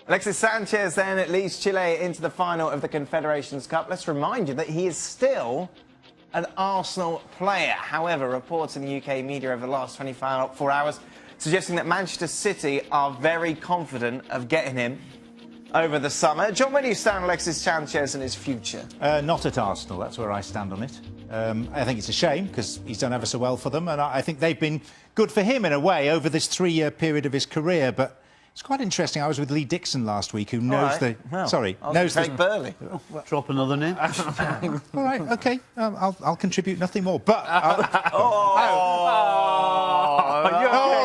Alexis Sanchez then leads Chile into the final of the Confederations Cup. Let's remind you that he is still an Arsenal player. However, reports in the UK media over the last 24 hours suggesting that Manchester City are very confident of getting him over the summer. John, where do you stand on Alexis Sanchez and his future? Not at Arsenal. That's where I stand on it. I think it's a shame because he's done ever so well for them, and I think they've been good for him in a way over this 3-year period of his career. But it's quite interesting. I was with Lee Dixon last week, who knows knows Craig Burley. Drop another name. All right, OK. I'll contribute nothing more. But all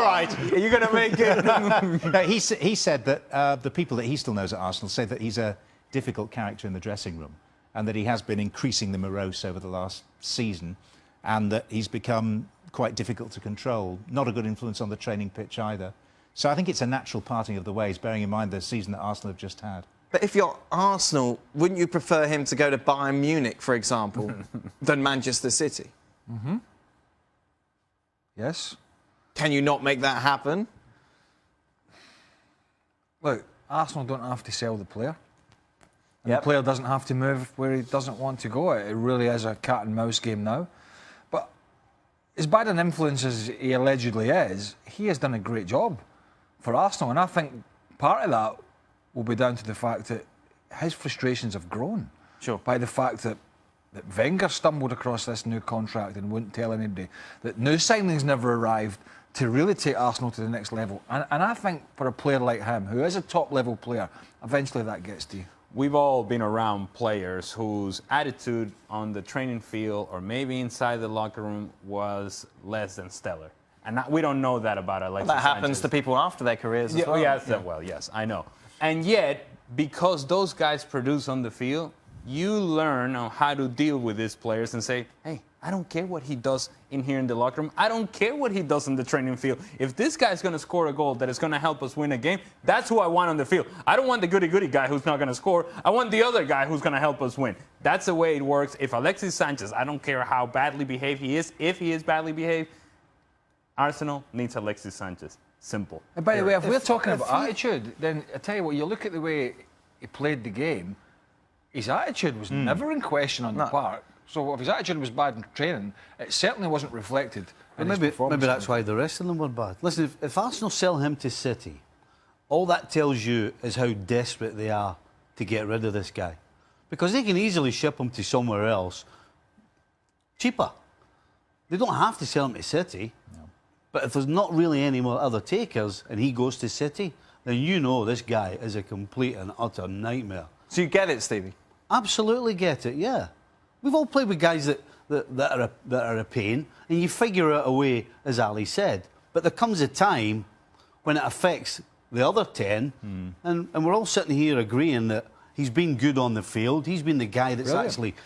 right. Are you going to make it? No, he said that the people that he still knows at Arsenal say that he's a difficult character in the dressing room, and that he has been increasingly morose over the last season, and that he's become quite difficult to control. Not a good influence on the training pitch either. So I think it's a natural parting of the ways, bearing in mind the season that Arsenal have just had. But if you're Arsenal, wouldn't you prefer him to go to Bayern Munich, for example, than Manchester City? Mm-hmm. Yes. Can you not make that happen? Look, Arsenal don't have to sell the player. And the player doesn't have to move where he doesn't want to go. It really is a cat and mouse game now. But as bad an influence as he allegedly is, he has done a great job for Arsenal. And I think part of that will be down to the fact that his frustrations have grown. Sure. By the fact that Wenger stumbled across this new contract and wouldn't tell anybody, that new signings never arrived to really take Arsenal to the next level. And I think for a player like him, who is a top-level player, eventually that gets to you. We've all been around players whose attitude on the training field or maybe inside the locker room was less than stellar. And we don't know that about Alexis Sanchez. That happens to people after their careers as well. Well, yes, I know. And yet, because those guys produce on the field, you learn on how to deal with these players and say, hey, I don't care what he does in here in the locker room. I don't care what he does in the training field. If this guy's going to score a goal that is going to help us win a game, that's who I want on the field. I don't want the goody-goody guy who's not going to score. I want the other guy who's going to help us win. That's the way it works. If Alexis Sanchez, I don't care how badly behaved he is, if he is badly behaved, Arsenal needs Alexis Sanchez. Simple. And by the way, if we're talking about attitude, then I tell you what, you look at the way he played the game, his attitude was never in question on the park. So if his attitude was bad in training, it certainly wasn't reflected in his performance. Maybe that's why the rest of them were bad. Listen, if Arsenal sell him to City, all that tells you is how desperate they are to get rid of this guy. Because they can easily ship him to somewhere else cheaper. They don't have to sell him to City. No. But if there's not really any more other takers and he goes to City, then you know this guy is a complete and utter nightmare. So you get it, Stevie? Absolutely get it, yeah. We've all played with guys that are a pain, and you figure out a way, as Ali said. But there comes a time when it affects the other 10, and we're all sitting here agreeing that he's been good on the field. He's been the guy that's actually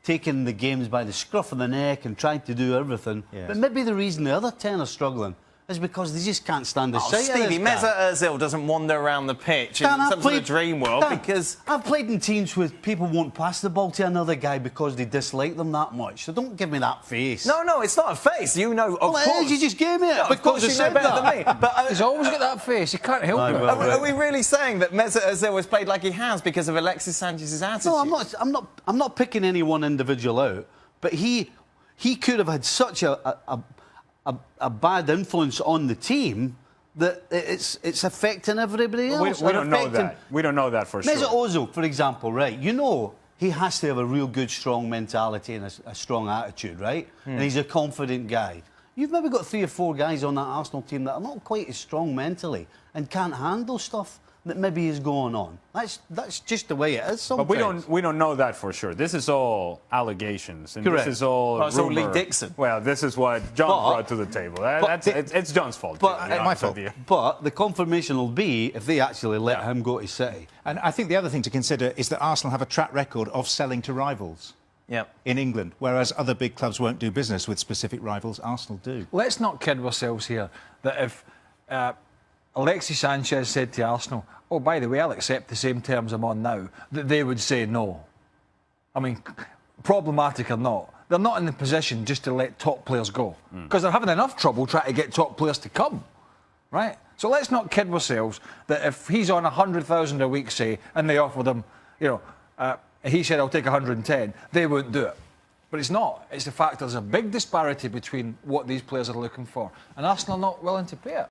taken the games by the scruff of the neck and tried to do everything. Yes. But maybe the reason the other 10 are struggling is because they just can't stand the sight of this guy. Stevie, Mesut Ozil doesn't wander around the pitch in some sort of dream world because... I've played in teams where people won't pass the ball to another guy because they dislike them that much. So don't give me that face. No, it's not a face. You know, of course. It is, you just gave me it. No, of course you know better than me. But he's always got that face. You can't help it. Are we really saying that Mesut Ozil has played like he has because of Alexis Sanchez's attitude? No, I'm not picking any one individual out. But he could have had such a bad influence on the team that it's affecting everybody else. We don't know that. We don't know that for sure. Mesut Ozil, for example, right? You know he has to have a real good, strong mentality and a strong attitude, right? And he's a confident guy. You've maybe got 3 or 4 guys on that Arsenal team that are not quite as strong mentally and can't handle stuff that maybe is going on. That's just the way it is sometimes. But we don't know that for sure. This is all allegations. And correct. This is all it's all Lee Dixon. Well, this is what John brought to the table. It's John's fault. My fault. But the confirmation will be if they actually let him go to City. And I think the other thing to consider is that Arsenal have a track record of selling to rivals. In England, whereas other big clubs won't do business with specific rivals, Arsenal do. Let's not kid ourselves here that if Alexis Sanchez said to Arsenal, oh, by the way, I'll accept the same terms I'm on now, that they would say no. I mean, problematic or not, they're not in the position just to let top players go because they're having enough trouble trying to get top players to come, right? So let's not kid ourselves that if he's on 100,000 a week, say, and they offered him, he said, I'll take 110, they won't do it. But it's not. It's the fact there's a big disparity between what these players are looking for, and Arsenal are not willing to pay it.